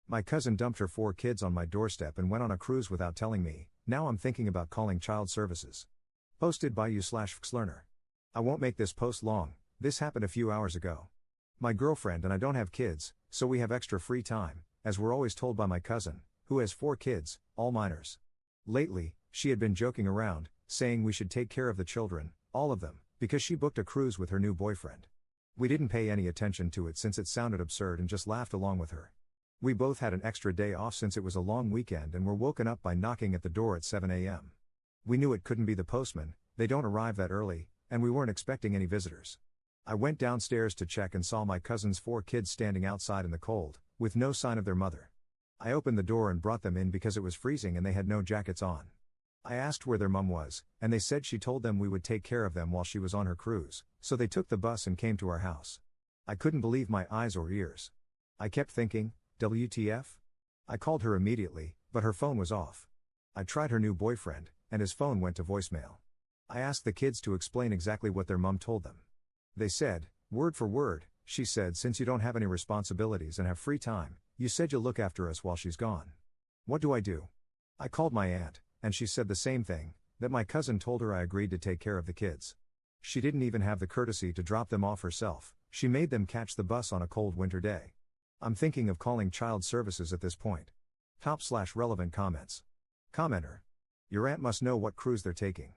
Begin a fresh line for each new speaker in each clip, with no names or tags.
My cousin dumped her 4 kids on my doorstep and went on a cruise without telling me. Now I'm thinking about calling child services. Posted by you/Xlearner. I won't make this post long. This happened a few hours ago. My girlfriend and I don't have kids, so we have extra free time, as we're always told by my cousin, who has 4 kids, all minors. Lately, she had been joking around, saying we should take care of the children, all of them, because she booked a cruise with her new boyfriend. We didn't pay any attention to it since it sounded absurd and just laughed along with her. We both had an extra day off since it was a long weekend and were woken up by knocking at the door at 7 a.m. We knew it couldn't be the postman, they don't arrive that early, and we weren't expecting any visitors. I went downstairs to check and saw my cousin's 4 kids standing outside in the cold, with no sign of their mother. I opened the door and brought them in because it was freezing and they had no jackets on. I asked where their mum was, and they said she told them we would take care of them while she was on her cruise, so they took the bus and came to our house. I couldn't believe my eyes or ears. I kept thinking, WTF? I called her immediately, but her phone was off. I tried her new boyfriend, and his phone went to voicemail. I asked the kids to explain exactly what their mum told them. They said, word for word, she said, since you don't have any responsibilities and have free time, you said you'll look after us while she's gone. What do I do? I called my aunt, and she said the same thing, that my cousin told her I agreed to take care of the kids. She didn't even have the courtesy to drop them off herself, she made them catch the bus on a cold winter day. I'm thinking of calling child services at this point. Top/relevant comments. Commenter. Your aunt must know what cruise they're taking.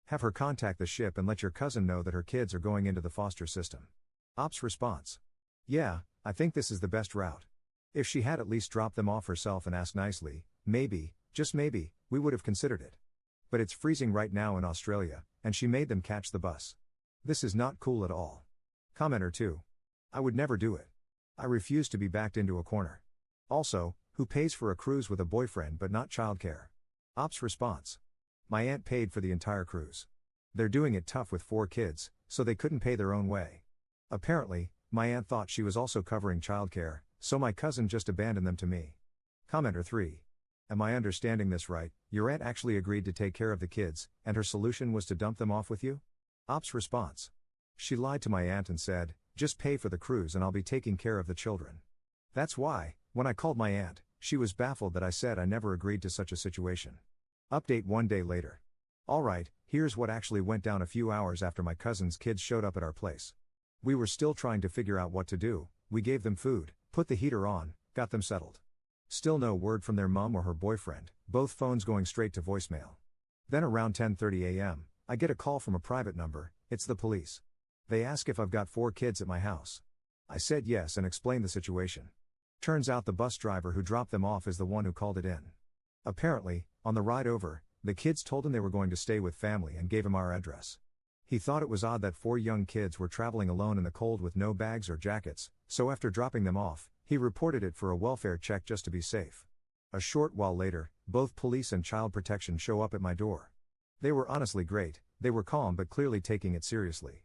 Have her contact the ship and let your cousin know that her kids are going into the foster system. Ops response. Yeah, I think this is the best route. If she had at least dropped them off herself and asked nicely, maybe, just maybe, we would have considered it. But it's freezing right now in Australia, and she made them catch the bus. This is not cool at all. Commenter 2. I would never do it. I refuse to be backed into a corner. Also, who pays for a cruise with a boyfriend but not childcare? Ops response. My aunt paid for the entire cruise. They're doing it tough with 4 kids, so they couldn't pay their own way. Apparently, my aunt thought she was also covering childcare, so my cousin just abandoned them to me. Commenter 3. Am I understanding this right? Your aunt actually agreed to take care of the kids, and her solution was to dump them off with you? Ops response. She lied to my aunt and said, just pay for the cruise and I'll be taking care of the children. That's why, when I called my aunt, she was baffled that I said I never agreed to such a situation. Update 1 day later. Alright, here's what actually went down a few hours after my cousin's kids showed up at our place. We were still trying to figure out what to do, we gave them food, put the heater on, got them settled. Still no word from their mum or her boyfriend, both phones going straight to voicemail. Then around 10:30 a.m., I get a call from a private number, it's the police. They ask if I've got 4 kids at my house. I said yes and explained the situation. Turns out the bus driver who dropped them off is the one who called it in. Apparently, on the ride over, the kids told him they were going to stay with family and gave him our address. He thought it was odd that 4 young kids were traveling alone in the cold with no bags or jackets, so after dropping them off, he reported it for a welfare check just to be safe. A short while later, both police and child protection show up at my door. They were honestly great, they were calm but clearly taking it seriously.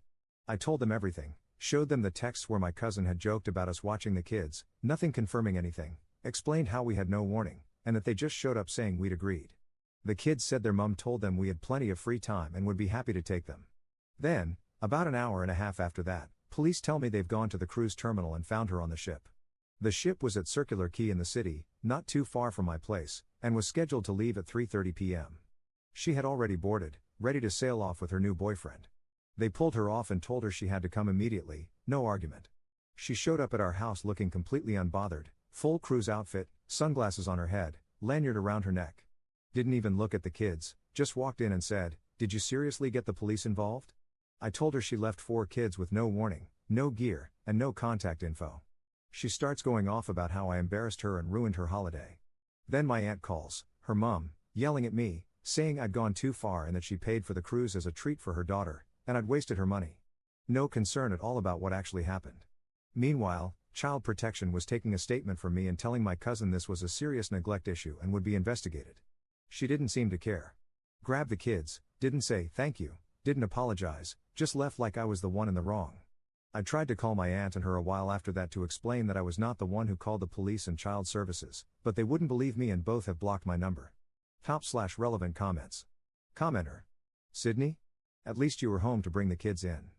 I told them everything, showed them the texts where my cousin had joked about us watching the kids, nothing confirming anything, explained how we had no warning, and that they just showed up saying we'd agreed. The kids said their mum told them we had plenty of free time and would be happy to take them. Then, about an hour and a half after that, police tell me they've gone to the cruise terminal and found her on the ship. The ship was at Circular Quay in the city, not too far from my place, and was scheduled to leave at 3:30 p.m. She had already boarded, ready to sail off with her new boyfriend. They pulled her off and told her she had to come immediately, no argument. She showed up at our house looking completely unbothered, full cruise outfit, sunglasses on her head, lanyard around her neck. Didn't even look at the kids, just walked in and said, "Did you seriously get the police involved?" I told her she left 4 kids with no warning, no gear, and no contact info. She starts going off about how I embarrassed her and ruined her holiday. Then my aunt calls, her mum, yelling at me, saying I'd gone too far and that she paid for the cruise as a treat for her daughter, and I'd wasted her money. No concern at all about what actually happened. Meanwhile, child protection was taking a statement from me and telling my cousin this was a serious neglect issue and would be investigated. She didn't seem to care. Grabbed the kids, didn't say thank you, didn't apologize, just left like I was the one in the wrong. I tried to call my aunt and her a while after that to explain that I was not the one who called the police and child services, but they wouldn't believe me and both have blocked my number. Top/relevant comments. Commenter. Sydney? At least you were home to bring the kids in.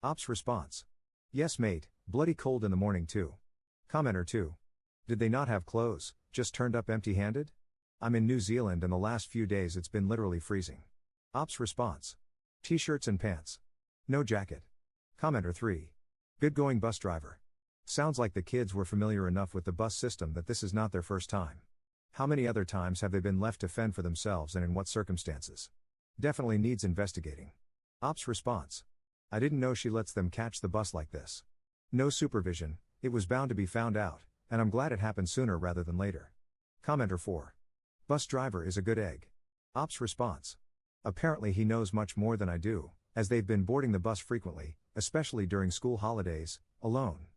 Ops response. Yes mate, bloody cold in the morning too. Commenter 2. Did they not have clothes, just turned up empty-handed? I'm in New Zealand and the last few days it's been literally freezing. Ops response. T-shirts and pants. No jacket. Commenter 3. Good going bus driver. Sounds like the kids were familiar enough with the bus system that this is not their first time. How many other times have they been left to fend for themselves and in what circumstances? Definitely needs investigating. Ops response. I didn't know she lets them catch the bus like this. No supervision, it was bound to be found out, and I'm glad it happened sooner rather than later. Commenter 4. Bus driver is a good egg. Ops response. Apparently he knows much more than I do, as they've been boarding the bus frequently, especially during school holidays, alone.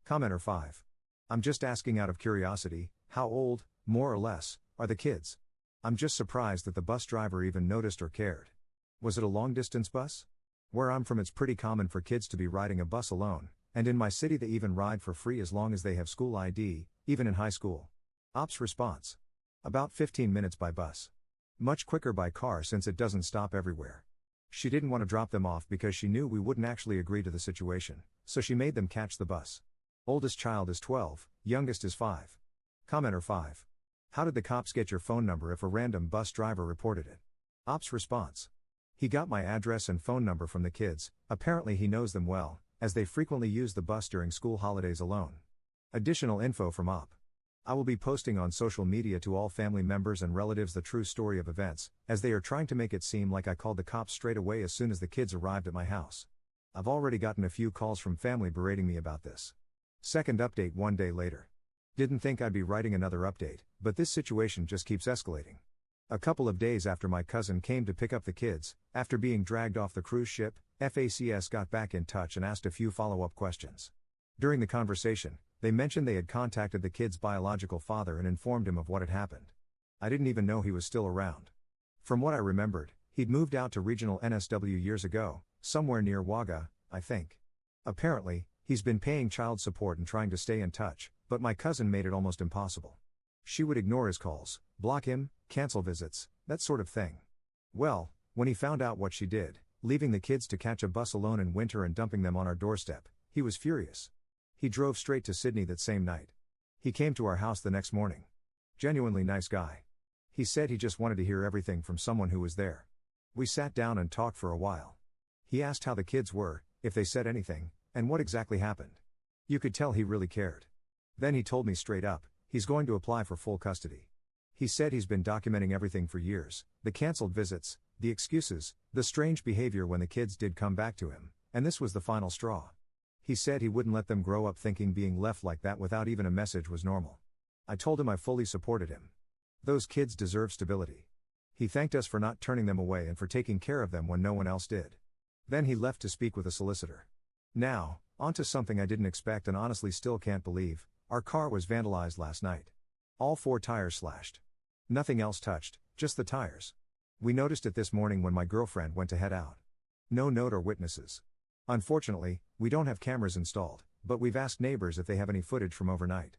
Commenter 5. I'm just asking out of curiosity, how old, more or less, are the kids? I'm just surprised that the bus driver even noticed or cared. Was it a long-distance bus? Where I'm from it's pretty common for kids to be riding a bus alone, and in my city they even ride for free as long as they have school ID, even in high school. Ops response. About 15 minutes by bus. Much quicker by car since it doesn't stop everywhere. She didn't want to drop them off because she knew we wouldn't actually agree to the situation, so she made them catch the bus. Oldest child is 12, youngest is 5. Commenter 5. How did the cops get your phone number if a random bus driver reported it? Ops response. He got my address and phone number from the kids, apparently he knows them well, as they frequently use the bus during school holidays alone. Additional info from Op. I will be posting on social media to all family members and relatives the true story of events, as they are trying to make it seem like I called the cops straight away as soon as the kids arrived at my house. I've already gotten a few calls from family berating me about this. Second update 1 day later. Didn't think I'd be writing another update, but this situation just keeps escalating. A couple of days after my cousin came to pick up the kids, after being dragged off the cruise ship, FACS got back in touch and asked a few follow-up questions. During the conversation, they mentioned they had contacted the kid's biological father and informed him of what had happened. I didn't even know he was still around. From what I remembered, he'd moved out to regional NSW years ago, somewhere near Wagga, I think. Apparently, he's been paying child support and trying to stay in touch, but my cousin made it almost impossible. She would ignore his calls, block him, cancel visits, that sort of thing. Well, when he found out what she did, leaving the kids to catch a bus alone in winter and dumping them on our doorstep, he was furious. He drove straight to Sydney that same night. He came to our house the next morning. Genuinely nice guy. He said he just wanted to hear everything from someone who was there. We sat down and talked for a while. He asked how the kids were, if they said anything, and what exactly happened. You could tell he really cared. Then he told me straight up, he's going to apply for full custody. He said he's been documenting everything for years, the cancelled visits, the excuses, the strange behavior when the kids did come back to him, and this was the final straw. He said he wouldn't let them grow up thinking being left like that without even a message was normal. I told him I fully supported him. Those kids deserve stability. He thanked us for not turning them away and for taking care of them when no one else did. Then he left to speak with a solicitor. Now, on to something I didn't expect and honestly still can't believe. Our car was vandalized last night. All 4 tires slashed. Nothing else touched, just the tires. We noticed it this morning when my girlfriend went to head out. No note or witnesses. Unfortunately, we don't have cameras installed, but we've asked neighbors if they have any footage from overnight.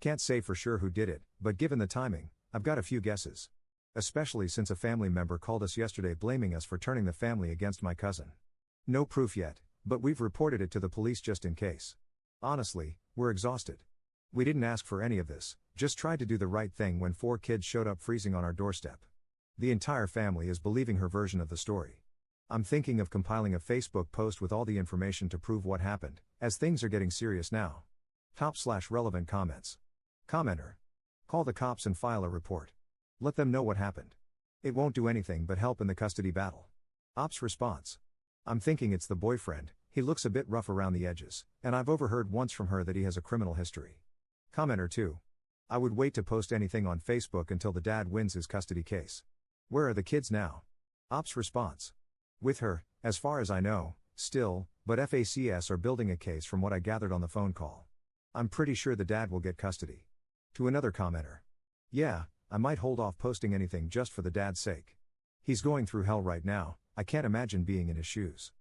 Can't say for sure who did it, but given the timing, I've got a few guesses. Especially since a family member called us yesterday blaming us for turning the family against my cousin. No proof yet, but we've reported it to the police just in case. Honestly, we're exhausted. We didn't ask for any of this, just tried to do the right thing when 4 kids showed up freezing on our doorstep. The entire family is believing her version of the story. I'm thinking of compiling a Facebook post with all the information to prove what happened, as things are getting serious now. Top/relevant comments. Commenter. Call the cops and file a report. Let them know what happened. It won't do anything but help in the custody battle. Ops response. I'm thinking it's the boyfriend, he looks a bit rough around the edges, and I've overheard once from her that he has a criminal history. Commenter 2. I would wait to post anything on Facebook until the dad wins his custody case. Where are the kids now? Ops response. With her, as far as I know, still, but FACS are building a case from what I gathered on the phone call. I'm pretty sure the dad will get custody. To another commenter. Yeah, I might hold off posting anything just for the dad's sake. He's going through hell right now, I can't imagine being in his shoes.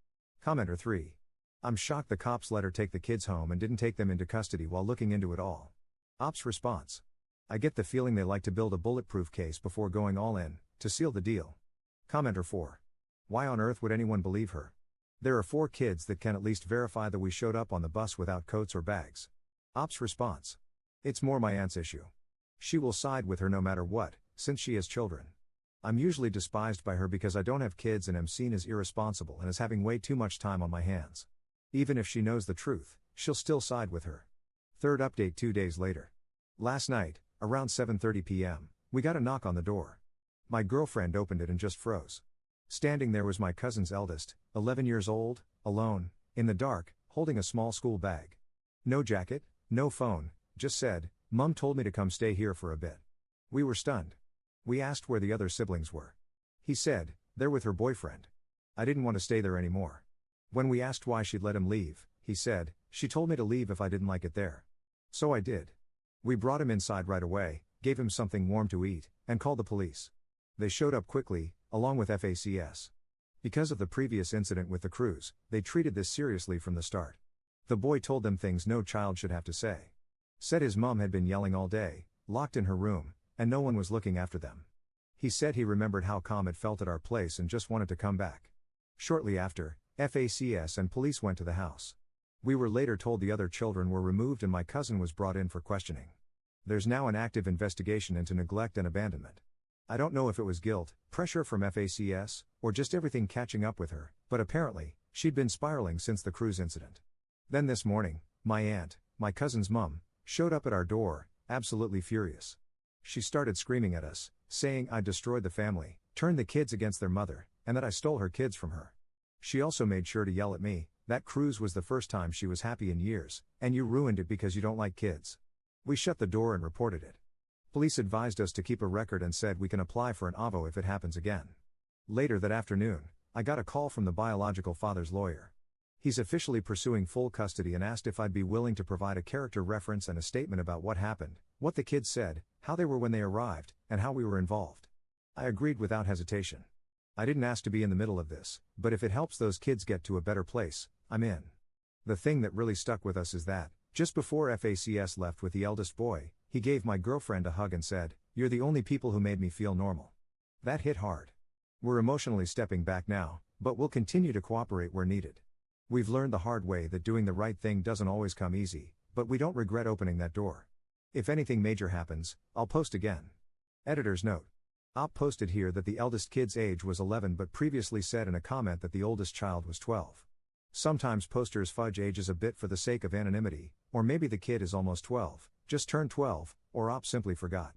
Commenter 3. I'm shocked the cops let her take the kids home and didn't take them into custody while looking into it all. Ops response. I get the feeling they like to build a bulletproof case before going all in, to seal the deal. Commenter 4. Why on earth would anyone believe her? There are 4 kids that can at least verify that we showed up on the bus without coats or bags. Ops response. It's more my aunt's issue. She will side with her no matter what, since she has children. I'm usually despised by her because I don't have kids and am seen as irresponsible and as having way too much time on my hands. Even if she knows the truth, she'll still side with her. Third update 2 days later. Last night, around 7:30 p.m., we got a knock on the door. My girlfriend opened it and just froze. Standing there was my cousin's eldest, 11 years old, alone, in the dark, holding a small school bag. No jacket, no phone, just said, "Mum told me to come stay here for a bit." We were stunned. We asked where the other siblings were. He said, "They're with her boyfriend." I didn't want to stay there anymore. When we asked why she'd let him leave, he said, "She told me to leave if I didn't like it there." So I did. We brought him inside right away, gave him something warm to eat, and called the police. They showed up quickly, along with FACS. Because of the previous incident with the cruise, they treated this seriously from the start. The boy told them things no child should have to say. Said his mom had been yelling all day, locked in her room, and no one was looking after them. He said he remembered how calm it felt at our place and just wanted to come back. Shortly after, FACS and police went to the house. We were later told the other children were removed and my cousin was brought in for questioning. There's now an active investigation into neglect and abandonment. I don't know if it was guilt, pressure from FACS, or just everything catching up with her, but apparently, she'd been spiraling since the cruise incident. Then this morning, my aunt, my cousin's mum, showed up at our door, absolutely furious. She started screaming at us, saying I destroyed the family, turned the kids against their mother, and that I stole her kids from her. She also made sure to yell at me, that cruise was the first time she was happy in years, and you ruined it because you don't like kids. We shut the door and reported it. Police advised us to keep a record and said we can apply for an AVO if it happens again. Later that afternoon, I got a call from the biological father's lawyer. He's officially pursuing full custody and asked if I'd be willing to provide a character reference and a statement about what happened, what the kids said, how they were when they arrived, and how we were involved. I agreed without hesitation. I didn't ask to be in the middle of this, but if it helps those kids get to a better place, I'm in. The thing that really stuck with us is that, just before FACS left with the eldest boy, he gave my girlfriend a hug and said, "You're the only people who made me feel normal." That hit hard. We're emotionally stepping back now, but we'll continue to cooperate where needed. We've learned the hard way that doing the right thing doesn't always come easy, but we don't regret opening that door. If anything major happens, I'll post again. Editor's note. Op posted here that the eldest kid's age was 11 but previously said in a comment that the oldest child was 12. Sometimes posters fudge ages a bit for the sake of anonymity, or maybe the kid is almost 12, just turned 12, or Op simply forgot.